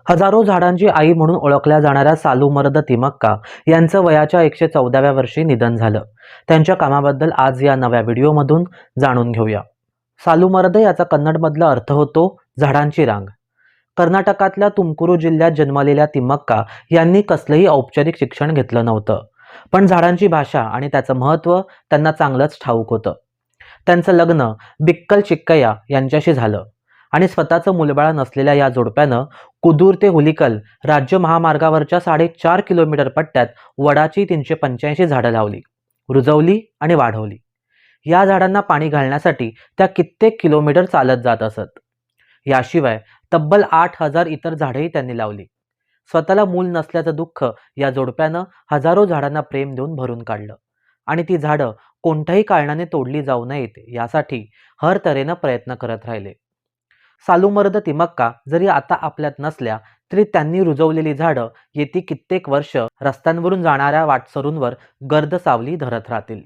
हजारो झाडांची आई म्हणून ओळखल्या जाणाऱ्या सालूमर्द तिमक्का यांचं वयाच्या 114व्या वर्षी निधन झालं. त्यांच्या कामाबद्दल आज या नव्या व्हिडिओमधून जाणून घेऊया. सालूमर्द याचा कन्नडमधला अर्थ होतो झाडांची रांग. कर्नाटकातल्या तुमकुरू जिल्ह्यात जन्मलेल्या तिमक्का यांनी कसलंही औपचारिक शिक्षण घेतलं नव्हतं, पण झाडांची भाषा आणि त्याचं महत्त्व त्यांना चांगलंच ठाऊक होतं. त्यांचं लग्न बिक्कल चिक्कय्या यांच्याशी झालं आणि स्वतःचं मुलबाळ नसलेल्या या जोडप्यानं कुदूर ते हुलिकल राज्य महामार्गावरच्या 4.5 किलोमीटर पट्ट्यात वडाची 385 झाडं लावली, रुजवली आणि वाढवली. या झाडांना पाणी घालण्यासाठी त्या कित्येक किलोमीटर चालत जात असत. याशिवाय तब्बल 8,000 इतर झाडेही त्यांनी लावली. स्वतःला मूल नसल्याचं दुःख या जोडप्यानं हजारो झाडांना प्रेम देऊन भरून काढलं आणि ती झाडं कोणत्याही कारणाने तोडली जाऊ नयेत यासाठी हर तऱ्हेनं प्रयत्न करत राहिले. सालूमर्द तिमक्का जरी आता आपल्यात नसल्या तरी त्यांनी रुजवलेली झाडं येती कित्येक वर्ष रस्त्यांवरून जाणाऱ्या वाटसरूंवर गर्द सावली धरत राहतील.